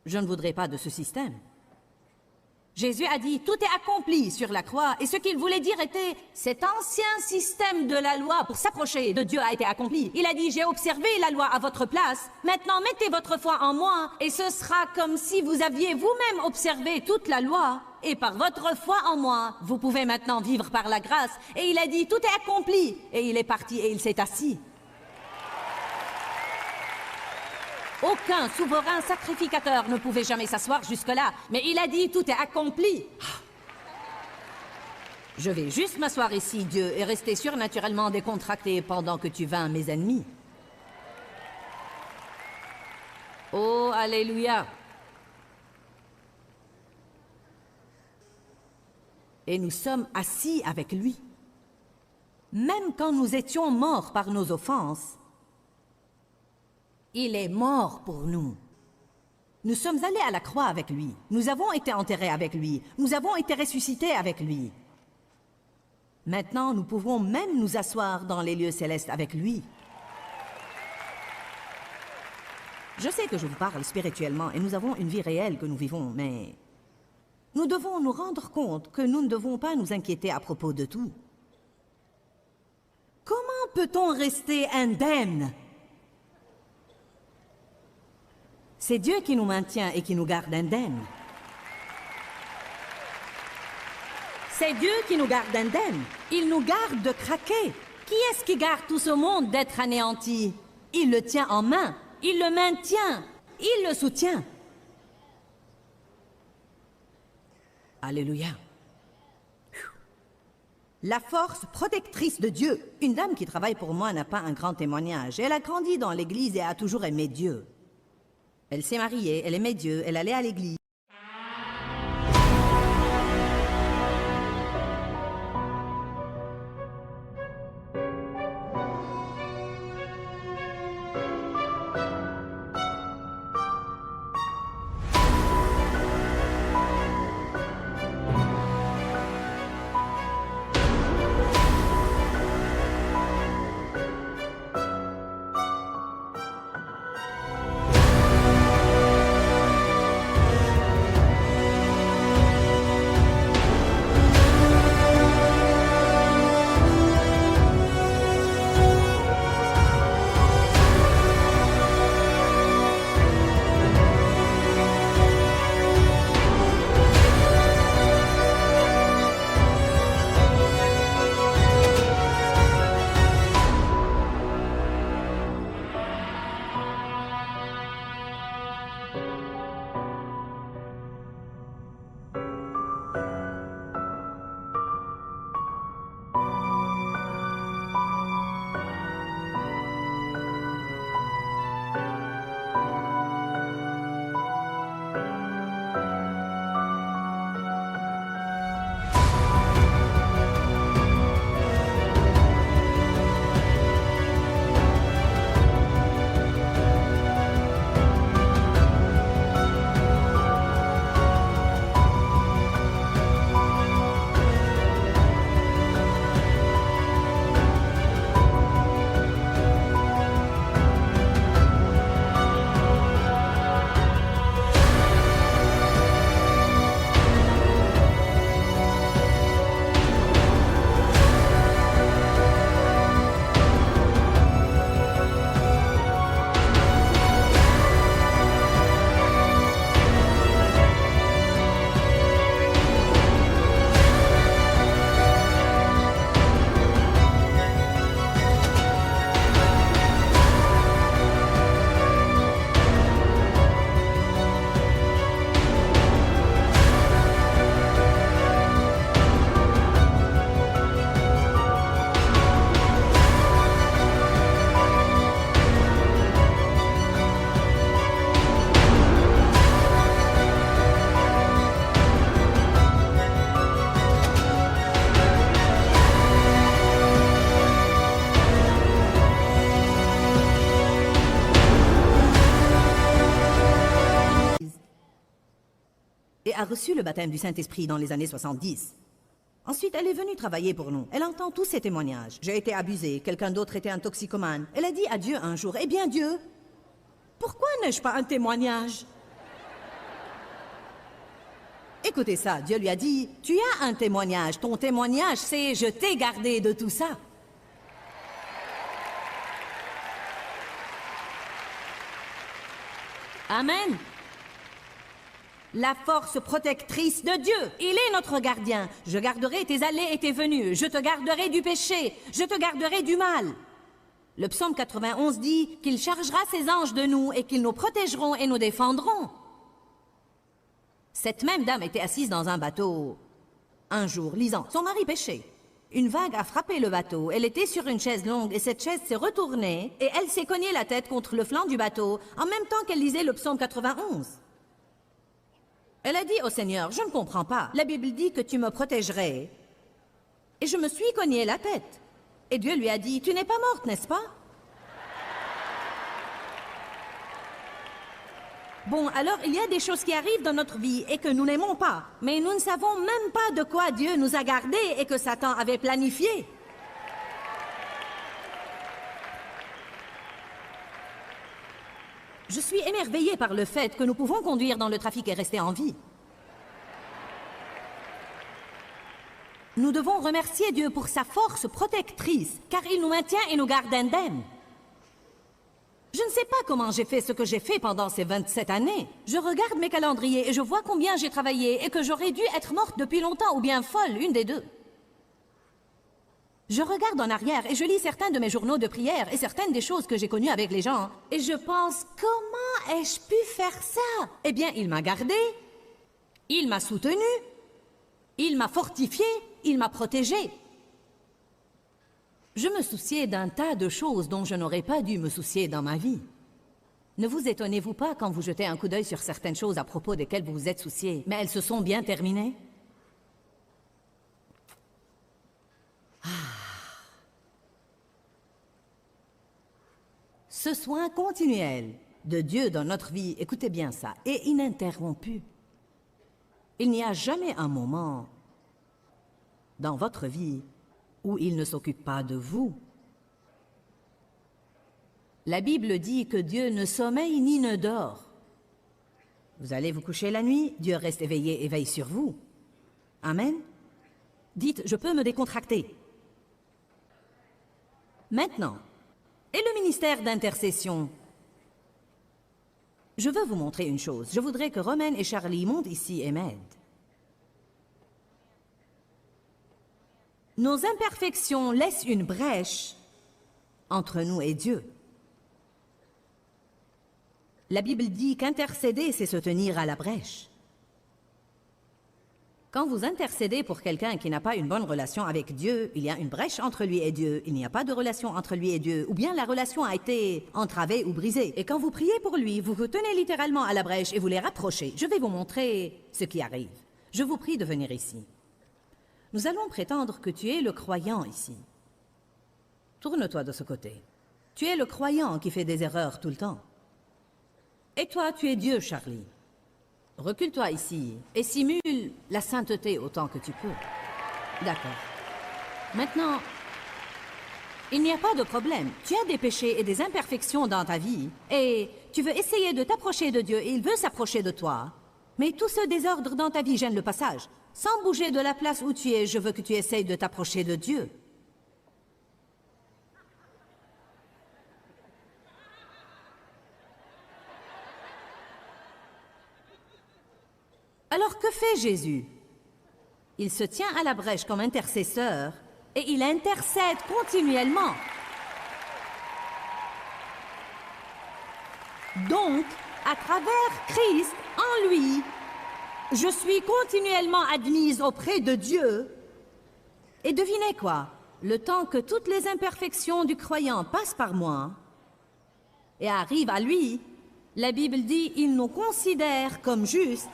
Je ne voudrais pas de ce système. Jésus a dit, tout est accompli sur la croix, et ce qu'il voulait dire était, cet ancien système de la loi pour s'approcher de Dieu a été accompli. Il a dit, j'ai observé la loi à votre place, maintenant mettez votre foi en moi, et ce sera comme si vous aviez vous-même observé toute la loi, et par votre foi en moi, vous pouvez maintenant vivre par la grâce. Et il a dit, tout est accompli, et il est parti et il s'est assis. Aucun souverain sacrificateur ne pouvait jamais s'asseoir jusque-là, mais il a dit, tout est accompli. Je vais juste m'asseoir ici, Dieu, et rester surnaturellement décontracté pendant que tu vains mes ennemis. Oh, alléluia. Et nous sommes assis avec lui. Même quand nous étions morts par nos offenses, il est mort pour nous. Nous sommes allés à la croix avec lui. Nous avons été enterrés avec lui. Nous avons été ressuscités avec lui. Maintenant, nous pouvons même nous asseoir dans les lieux célestes avec lui. Je sais que je vous parle spirituellement et nous avons une vie réelle que nous vivons, mais nous devons nous rendre compte que nous ne devons pas nous inquiéter à propos de tout. Comment peut-on rester indemne? C'est Dieu qui nous maintient et qui nous garde indemnes. C'est Dieu qui nous garde indemnes. Il nous garde de craquer. Qui est-ce qui garde tout ce monde d'être anéanti? Il le tient en main. Il le maintient. Il le soutient. Alléluia. La force protectrice de Dieu. Une dame qui travaille pour moi n'a pas un grand témoignage. Elle a grandi dans l'église et a toujours aimé Dieu. Elle s'est mariée, elle aimait Dieu, elle allait à l'église. Et a reçu le baptême du Saint-Esprit dans les années 70. Ensuite, elle est venue travailler pour nous. Elle entend tous ces témoignages. J'ai été abusée, quelqu'un d'autre était un toxicomane. Elle a dit à Dieu un jour, « Eh bien Dieu, pourquoi n'ai-je pas un témoignage ?» Écoutez ça, Dieu lui a dit, « Tu as un témoignage. Ton témoignage, c'est « Je t'ai gardé de tout ça. » Amen. La force protectrice de Dieu. Il est notre gardien. Je garderai tes allées et tes venues. Je te garderai du péché. Je te garderai du mal. Le psaume 91 dit qu'il chargera ses anges de nous et qu'ils nous protégeront et nous défendront. Cette même dame était assise dans un bateau. Un jour, lisant, son mari pêchait. Une vague a frappé le bateau. Elle était sur une chaise longue et cette chaise s'est retournée et elle s'est cognée la tête contre le flanc du bateau en même temps qu'elle lisait le psaume 91. Elle a dit au Seigneur, « Je ne comprends pas. La Bible dit que tu me protégerais. » Et je me suis cogné la tête. Et Dieu lui a dit, « Tu n'es pas morte, n'est-ce pas? » Bon, alors il y a des choses qui arrivent dans notre vie et que nous n'aimons pas. Mais nous ne savons même pas de quoi Dieu nous a gardés et que Satan avait planifié. Je suis émerveillée par le fait que nous pouvons conduire dans le trafic et rester en vie. Nous devons remercier Dieu pour sa force protectrice, car il nous maintient et nous garde indemnes. Je ne sais pas comment j'ai fait ce que j'ai fait pendant ces 27 années. Je regarde mes calendriers et je vois combien j'ai travaillé et que j'aurais dû être morte depuis longtemps ou bien folle, une des deux. Je regarde en arrière et je lis certains de mes journaux de prière et certaines des choses que j'ai connues avec les gens. Et je pense, comment ai-je pu faire ça? Eh bien, il m'a gardé, il m'a soutenu, il m'a fortifié, il m'a protégé. Je me souciais d'un tas de choses dont je n'aurais pas dû me soucier dans ma vie. Ne vous étonnez-vous pas quand vous jetez un coup d'œil sur certaines choses à propos desquelles vous vous êtes souciés, mais elles se sont bien terminées? Ce soin continuel de Dieu dans notre vie, écoutez bien ça, est ininterrompu. Il n'y a jamais un moment dans votre vie où il ne s'occupe pas de vous. La Bible dit que Dieu ne sommeille ni ne dort. Vous allez vous coucher la nuit, Dieu reste éveillé et veille sur vous. Amen. Dites, je peux me décontracter. Maintenant, et le ministère d'intercession? Je veux vous montrer une chose. Je voudrais que Romaine et Charlie montent ici et m'aident. Nos imperfections laissent une brèche entre nous et Dieu. La Bible dit qu'intercéder, c'est se tenir à la brèche. Quand vous intercédez pour quelqu'un qui n'a pas une bonne relation avec Dieu, il y a une brèche entre lui et Dieu, il n'y a pas de relation entre lui et Dieu, ou bien la relation a été entravée ou brisée. Et quand vous priez pour lui, vous vous tenez littéralement à la brèche et vous les rapprochez. Je vais vous montrer ce qui arrive. Je vous prie de venir ici. Nous allons prétendre que tu es le croyant ici. Tourne-toi de ce côté. Tu es le croyant qui fait des erreurs tout le temps. Et toi, tu es Dieu, Charlie. Recule-toi ici et simule la sainteté autant que tu peux. D'accord. Maintenant, il n'y a pas de problème. Tu as des péchés et des imperfections dans ta vie et tu veux essayer de t'approcher de Dieu et il veut s'approcher de toi. Mais tout ce désordre dans ta vie gêne le passage. Sans bouger de la place où tu es, je veux que tu essayes de t'approcher de Dieu. Alors que fait Jésus? Il se tient à la brèche comme intercesseur et il intercède continuellement. Donc, à travers Christ, en lui, je suis continuellement admise auprès de Dieu. Et devinez quoi? Le temps que toutes les imperfections du croyant passent par moi et arrivent à lui, la Bible dit il nous considère comme justes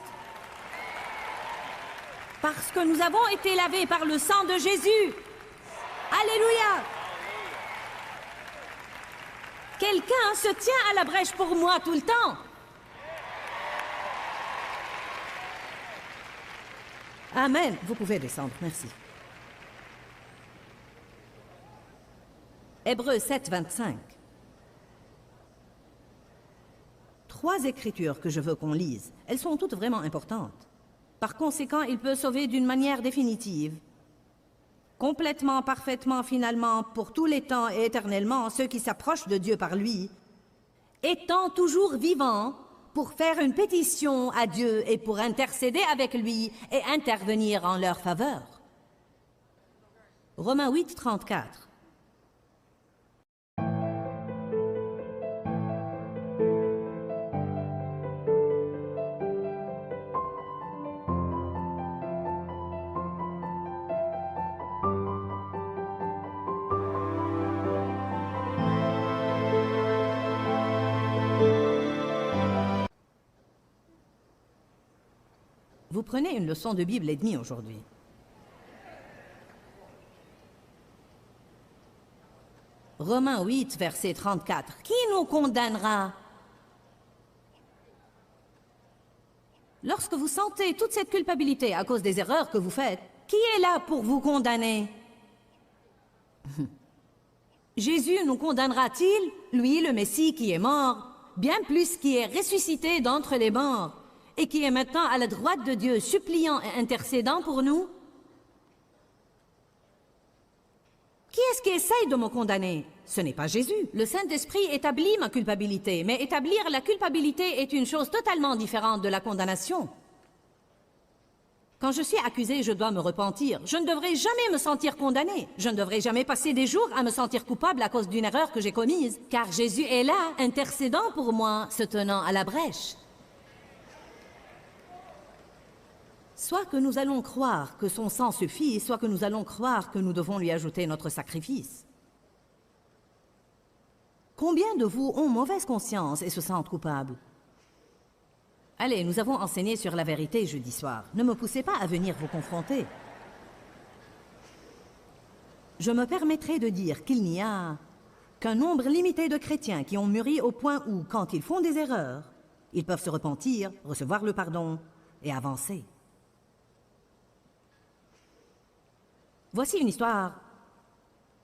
parce que nous avons été lavés par le sang de Jésus. Alléluia! Quelqu'un se tient à la brèche pour moi tout le temps. Amen. Vous pouvez descendre, merci. Hébreux 7, 25. 3 écritures que je veux qu'on lise. Elles sont toutes vraiment importantes. Par conséquent, il peut sauver d'une manière définitive, complètement, parfaitement, finalement, pour tous les temps et éternellement, ceux qui s'approchent de Dieu par lui, étant toujours vivants pour faire une pétition à Dieu et pour intercéder avec lui et intervenir en leur faveur. Romains 8, 34. Vous prenez une leçon de Bible et demie aujourd'hui. Romains 8, verset 34. Qui nous condamnera? Lorsque vous sentez toute cette culpabilité à cause des erreurs que vous faites, qui est là pour vous condamner? Jésus nous condamnera-t-il, lui le Messie qui est mort, bien plus qui est ressuscité d'entre les morts, et qui est maintenant à la droite de Dieu, suppliant et intercédant pour nous? Qui est-ce qui essaye de me condamner? Ce n'est pas Jésus. Le Saint-Esprit établit ma culpabilité, mais établir la culpabilité est une chose totalement différente de la condamnation. Quand je suis accusé, je dois me repentir. Je ne devrais jamais me sentir condamné. Je ne devrais jamais passer des jours à me sentir coupable à cause d'une erreur que j'ai commise, car Jésus est là, intercédant pour moi, se tenant à la brèche. Soit que nous allons croire que son sang suffit, soit que nous allons croire que nous devons lui ajouter notre sacrifice. Combien de vous ont mauvaise conscience et se sentent coupables? Allez, nous avons enseigné sur la vérité jeudi soir. Ne me poussez pas à venir vous confronter. Je me permettrai de dire qu'il n'y a qu'un nombre limité de chrétiens qui ont mûri au point où, quand ils font des erreurs, ils peuvent se repentir, recevoir le pardon et avancer. Voici une histoire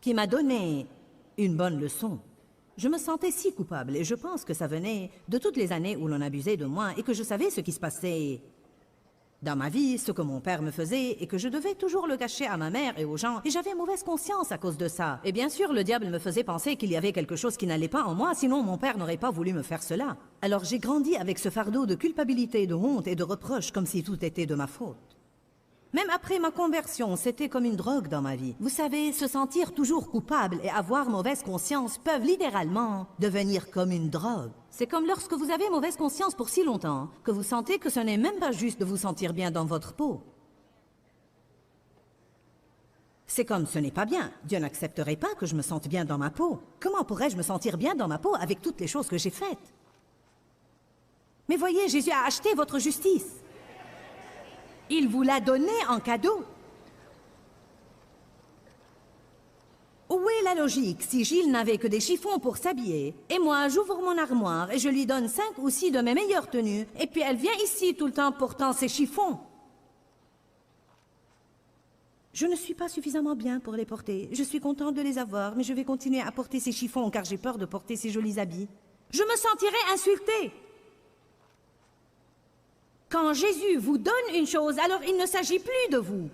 qui m'a donné une bonne leçon. Je me sentais si coupable et je pense que ça venait de toutes les années où l'on abusait de moi et que je savais ce qui se passait dans ma vie, ce que mon père me faisait et que je devais toujours le cacher à ma mère et aux gens et j'avais mauvaise conscience à cause de ça. Et bien sûr, le diable me faisait penser qu'il y avait quelque chose qui n'allait pas en moi, sinon mon père n'aurait pas voulu me faire cela. Alors j'ai grandi avec ce fardeau de culpabilité, de honte et de reproche comme si tout était de ma faute. Même après ma conversion, c'était comme une drogue dans ma vie. Vous savez, se sentir toujours coupable et avoir mauvaise conscience peuvent littéralement devenir comme une drogue. C'est comme lorsque vous avez mauvaise conscience pour si longtemps que vous sentez que ce n'est même pas juste de vous sentir bien dans votre peau. C'est comme ce n'est pas bien. Dieu n'accepterait pas que je me sente bien dans ma peau. Comment pourrais-je me sentir bien dans ma peau avec toutes les choses que j'ai faites? Mais voyez, Jésus a acheté votre justice. Il vous l'a donné en cadeau. Où est la logique si Gilles n'avait que des chiffons pour s'habiller, et moi j'ouvre mon armoire et je lui donne 5 ou 6 de mes meilleures tenues, et puis elle vient ici tout le temps portant ses chiffons? Je ne suis pas suffisamment bien pour les porter. Je suis contente de les avoir, mais je vais continuer à porter ces chiffons car j'ai peur de porter ces jolis habits. Je me sentirai insultée. Quand Jésus vous donne une chose, alors il ne s'agit plus de vous.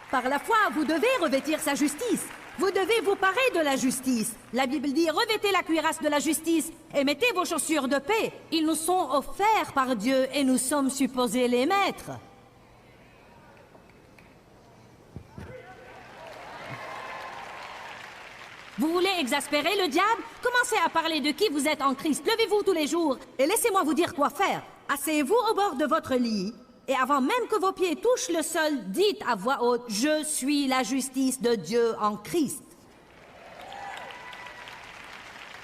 Par la foi, vous devez revêtir sa justice. Vous devez vous parer de la justice. La Bible dit, revêtez la cuirasse de la justice et mettez vos chaussures de paix. Ils nous sont offerts par Dieu et nous sommes supposés les mettre. Vous voulez exaspérer le diable? Commencez à parler de qui vous êtes en Christ. Levez-vous tous les jours et laissez-moi vous dire quoi faire. Asseyez-vous au bord de votre lit et avant même que vos pieds touchent le sol, dites à voix haute, « Je suis la justice de Dieu en Christ. »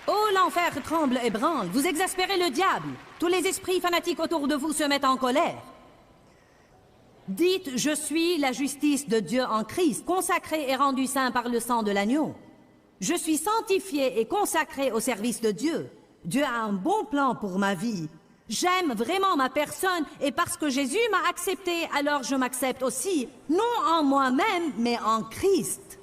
Oh, l'enfer tremble et branle. Vous exaspérez le diable. Tous les esprits fanatiques autour de vous se mettent en colère. Dites, « Je suis la justice de Dieu en Christ, consacré et rendu saint par le sang de l'agneau. » Je suis sanctifié et consacré au service de Dieu. Dieu a un bon plan pour ma vie. J'aime vraiment ma personne et parce que Jésus m'a accepté, alors je m'accepte aussi, non en moi-même, mais en Christ.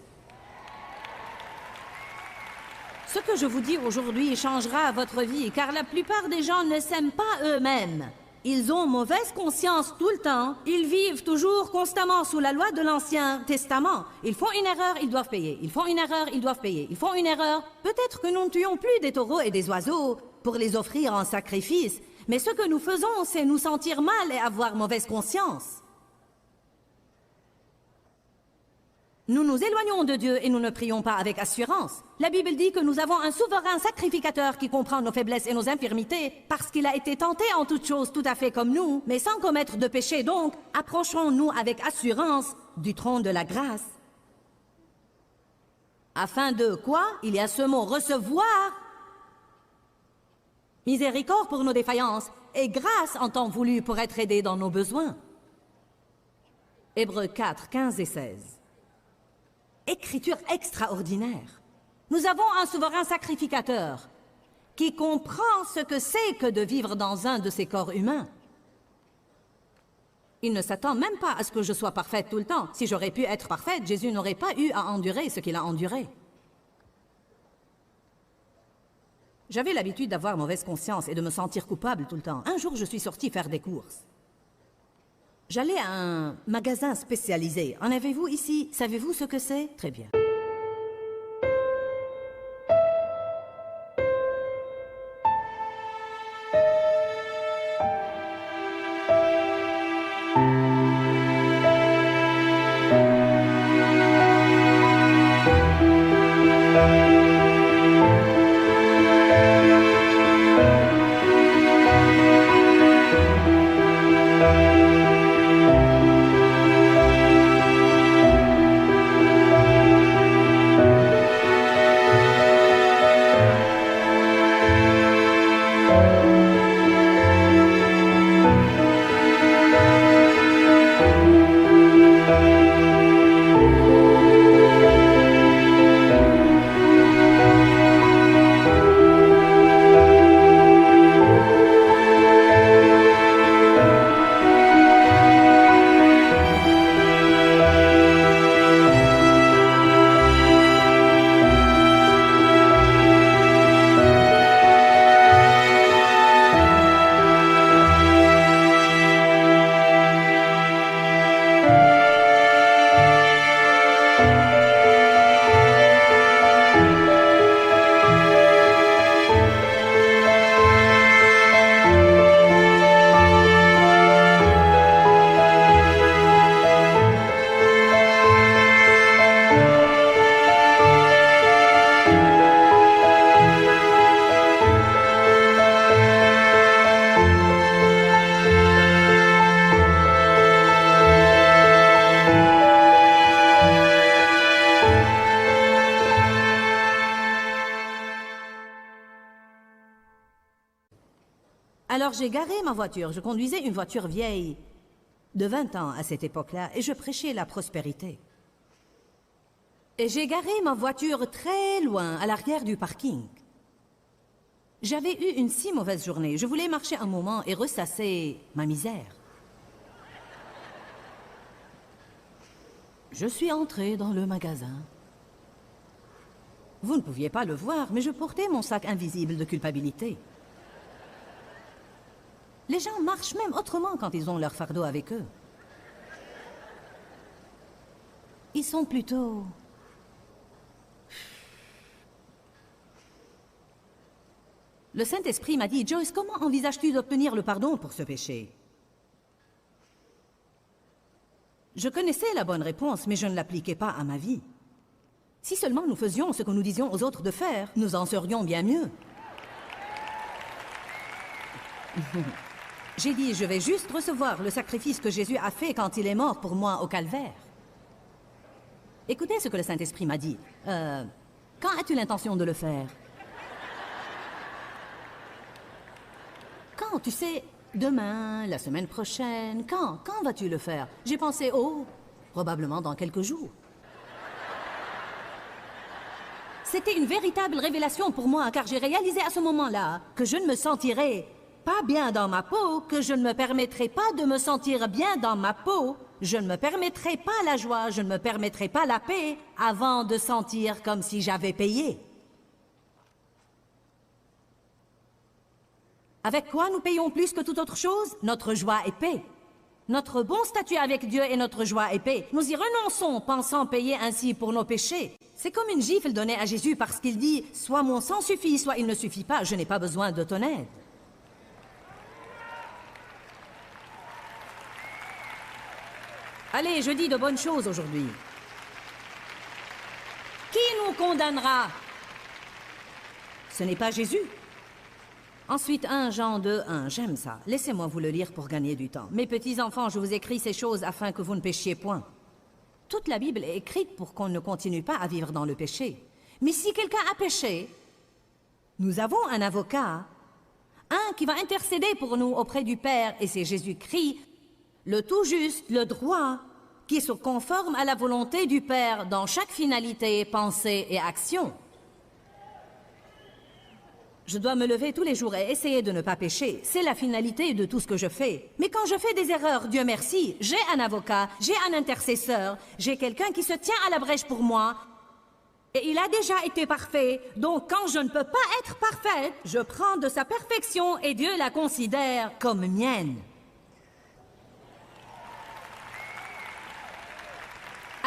Ce que je vous dis aujourd'hui changera votre vie, car la plupart des gens ne s'aiment pas eux-mêmes. Ils ont mauvaise conscience tout le temps. Ils vivent toujours constamment sous la loi de l'Ancien Testament. Ils font une erreur, ils doivent payer. Ils font une erreur, ils doivent payer. Ils font une erreur. Peut-être que nous ne tuons plus des taureaux et des oiseaux pour les offrir en sacrifice. Mais ce que nous faisons, c'est nous sentir mal et avoir mauvaise conscience. Nous nous éloignons de Dieu et nous ne prions pas avec assurance. La Bible dit que nous avons un souverain sacrificateur qui comprend nos faiblesses et nos infirmités parce qu'il a été tenté en toutes choses tout à fait comme nous, mais sans commettre de péché. Donc, approchons-nous avec assurance du trône de la grâce. Afin de quoi? Il y a ce mot « recevoir ». Miséricorde pour nos défaillances et grâce en temps voulu pour être aidés dans nos besoins. Hébreux 4, 15 et 16. Écriture extraordinaire. Nous avons un souverain sacrificateur qui comprend ce que c'est que de vivre dans un de ces corps humains. Il ne s'attend même pas à ce que je sois parfaite tout le temps. Si j'aurais pu être parfaite, Jésus n'aurait pas eu à endurer ce qu'il a enduré. J'avais l'habitude d'avoir mauvaise conscience et de me sentir coupable tout le temps. Un jour, je suis sortie faire des courses. J'allais à un magasin spécialisé. En avez-vous ici? Savez-vous ce que c'est? Très bien. Alors j'ai garé ma voiture. Je conduisais une voiture vieille de 20 ans à cette époque-là et je prêchais la prospérité. Et j'ai garé ma voiture très loin, à l'arrière du parking. J'avais eu une si mauvaise journée. Je voulais marcher un moment et ressasser ma misère. Je suis entrée dans le magasin. Vous ne pouviez pas le voir, mais je portais mon sac invisible de culpabilité. Les gens marchent même autrement quand ils ont leur fardeau avec eux. Ils sont plutôt... Le Saint-Esprit m'a dit, Joyce, comment envisages-tu d'obtenir le pardon pour ce péché? Je connaissais la bonne réponse, mais je ne l'appliquais pas à ma vie. Si seulement nous faisions ce que nous disions aux autres de faire, nous en serions bien mieux. J'ai dit, je vais juste recevoir le sacrifice que Jésus a fait quand il est mort pour moi au calvaire. Écoutez ce que le Saint-Esprit m'a dit. Quand as-tu l'intention de le faire? Quand, tu sais, demain, la semaine prochaine, quand vas-tu le faire? J'ai pensé, oh, probablement dans quelques jours. C'était une véritable révélation pour moi, car j'ai réalisé à ce moment-là que je ne me sentirais pas bien dans ma peau, que je ne me permettrais pas de me sentir bien dans ma peau, je ne me permettrais pas la joie, je ne me permettrais pas la paix avant de sentir comme si j'avais payé. Avec quoi nous payons plus que toute autre chose? Notre joie et paix. Notre bon statut avec Dieu est notre joie et paix. Nous y renonçons, pensant payer ainsi pour nos péchés. C'est comme une gifle donnée à Jésus parce qu'il dit « Soit mon sang suffit, soit il ne suffit pas, je n'ai pas besoin de ton aide. » Allez, je dis de bonnes choses aujourd'hui. Qui nous condamnera? Ce n'est pas Jésus. Ensuite, 1 Jean 2, 1. J'aime ça. Laissez-moi vous le lire pour gagner du temps. Mes petits-enfants, je vous écris ces choses afin que vous ne péchiez point. Toute la Bible est écrite pour qu'on ne continue pas à vivre dans le péché. Mais si quelqu'un a péché, nous avons un avocat, un qui va intercéder pour nous auprès du Père, et c'est Jésus-Christ, le tout juste, le droit, qui se conforme à la volonté du Père dans chaque finalité, pensée et action. Je dois me lever tous les jours et essayer de ne pas pécher. C'est la finalité de tout ce que je fais. Mais quand je fais des erreurs, Dieu merci, j'ai un avocat, j'ai un intercesseur, j'ai quelqu'un qui se tient à la brèche pour moi. Et il a déjà été parfait. Donc quand je ne peux pas être parfaite, je prends de sa perfection et Dieu la considère comme mienne.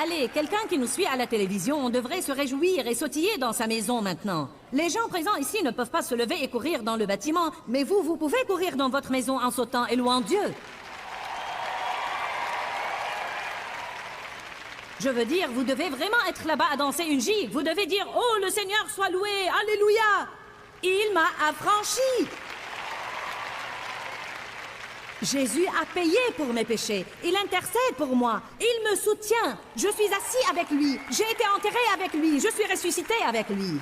Allez, quelqu'un qui nous suit à la télévision devrait se réjouir et sautiller dans sa maison maintenant. Les gens présents ici ne peuvent pas se lever et courir dans le bâtiment, mais vous pouvez courir dans votre maison en sautant et louant Dieu. Je veux dire, vous devez vraiment être là-bas à danser une gigue. Vous devez dire « Oh, le Seigneur soit loué, Alléluia ! Il m'a affranchi !» Jésus a payé pour mes péchés. Il intercède pour moi. Il me soutient. Je suis assis avec lui. J'ai été enterré avec lui. Je suis ressuscité avec lui.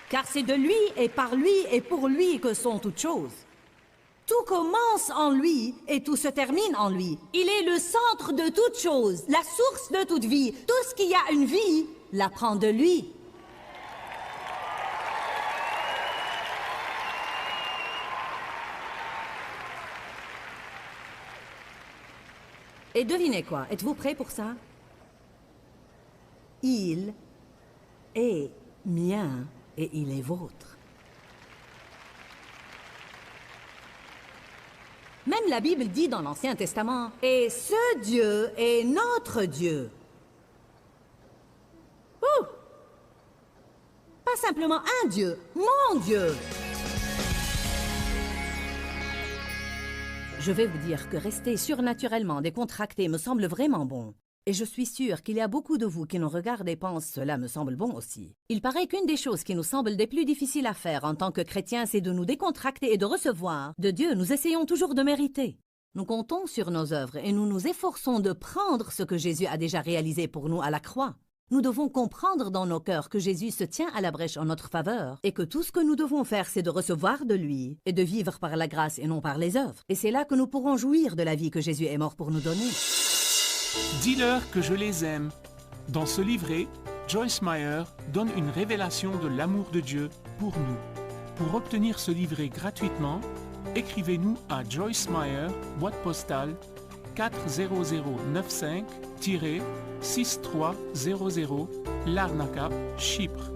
Car c'est de lui et par lui et pour lui que sont toutes choses. Tout commence en lui et tout se termine en lui. Il est le centre de toutes choses, la source de toute vie. Tout ce qui a une vie la prend de lui. Et devinez quoi? Êtes-vous prêts pour ça? Il est mien et il est vôtre. Même la Bible dit dans l'Ancien Testament, « Et ce Dieu est notre Dieu. » Ouh! Pas simplement un Dieu, mon Dieu. Je vais vous dire que rester surnaturellement décontracté me semble vraiment bon. Et je suis sûre qu'il y a beaucoup de vous qui nous regardent et pensent « Cela me semble bon aussi ». Il paraît qu'une des choses qui nous semble des plus difficiles à faire en tant que chrétiens, c'est de nous décontracter et de recevoir de Dieu. Nous essayons toujours de mériter. Nous comptons sur nos œuvres et nous nous efforçons de prendre ce que Jésus a déjà réalisé pour nous à la croix. Nous devons comprendre dans nos cœurs que Jésus se tient à la brèche en notre faveur et que tout ce que nous devons faire, c'est de recevoir de lui et de vivre par la grâce et non par les œuvres. Et c'est là que nous pourrons jouir de la vie que Jésus est mort pour nous donner. Dis-leur que je les aime. Dans ce livret, Joyce Meyer donne une révélation de l'amour de Dieu pour nous. Pour obtenir ce livret gratuitement, écrivez-nous à Joyce Meyer, boîte postale 40095-6300, Larnaca, Chypre.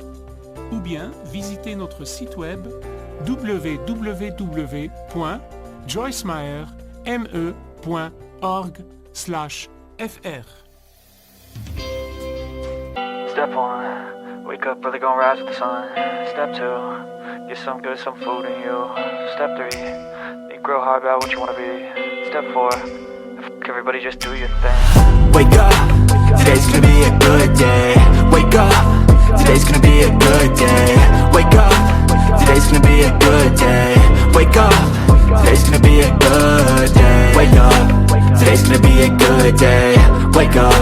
Ou bien visitez notre site web www.joycemeyer.org/fr. Step 1, wake up early, gonna rise with the sun. Step 2, get some good, some food in you. Step 3, think real hard about what you wanna be. Step 4, everybody just do your thing. Wake up, today's gonna be a good day. Wake up, today's gonna be a good day. Wake up, today's gonna be a good day. Wake up, today's gonna be a good day. Wake up, today's gonna be a good day. Wake up,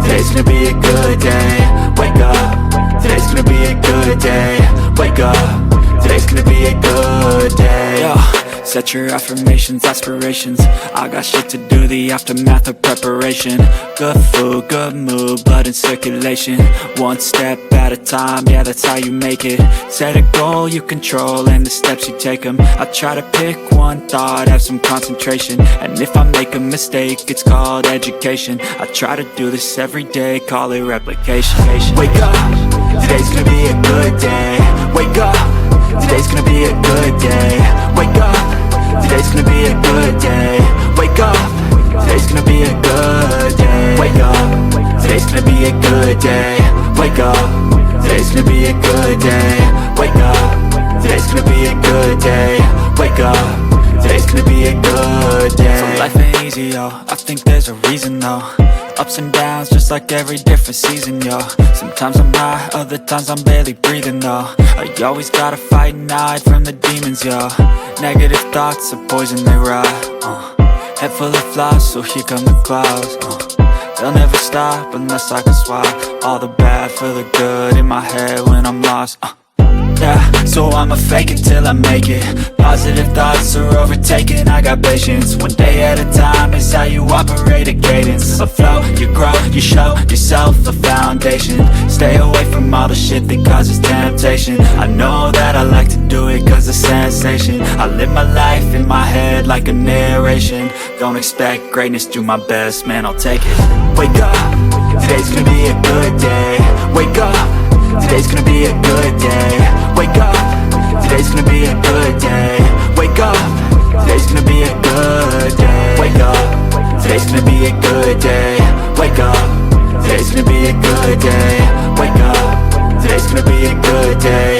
today's gonna be a good day. Wake up, today's gonna be a good day. Wake up, today's gonna be a good day. Yo. Set your affirmations, aspirations. I got shit to do, the aftermath of preparation. Good food, good mood, blood in circulation. One step at a time, yeah, that's how you make it. Set a goal you control and the steps you take them. I try to pick one thought, have some concentration. And if I make a mistake, it's called education. I try to do this every day, call it replication. Wake up, today's gonna be a good day. Wake up, today's gonna be a good day. Wake up, today's gonna be a good day. Wake up, today's gonna be a good day. Wake up, today's gonna be a good day. Wake up, today's gonna be a good day. Wake up, today's gonna be a good day. Wake up, today's gonna be a good day. So life ain't easy, yo, I think there's a reason though. Ups and downs, just like every different season, yo. Sometimes I'm high, other times I'm barely breathing, though. I always gotta fight and hide from the demons, yo. Negative thoughts are poison, they rot. Head full of flies, so here come the clouds. They'll never stop unless I can swap all the bad for the good in my head when I'm lost. Yeah, so I'ma fake it till I make it. Positive thoughts are overtaken, I got patience. One day at a time is how you operate a cadence. A flow, you grow, you show yourself a foundation. Stay away from all the shit that causes temptation. I know that I like to do it cause it's sensation. I live my life in my head like a narration. Don't expect greatness, do my best, man, I'll take it. Wake up, today's gonna be a good day. Wake up, today's gonna be a good day. Wake up, today's gonna be a good day. Wake up, today's gonna be a good day. Wake up, today's gonna be a good day. Wake up, good day. Wake up, today's gonna be a good day.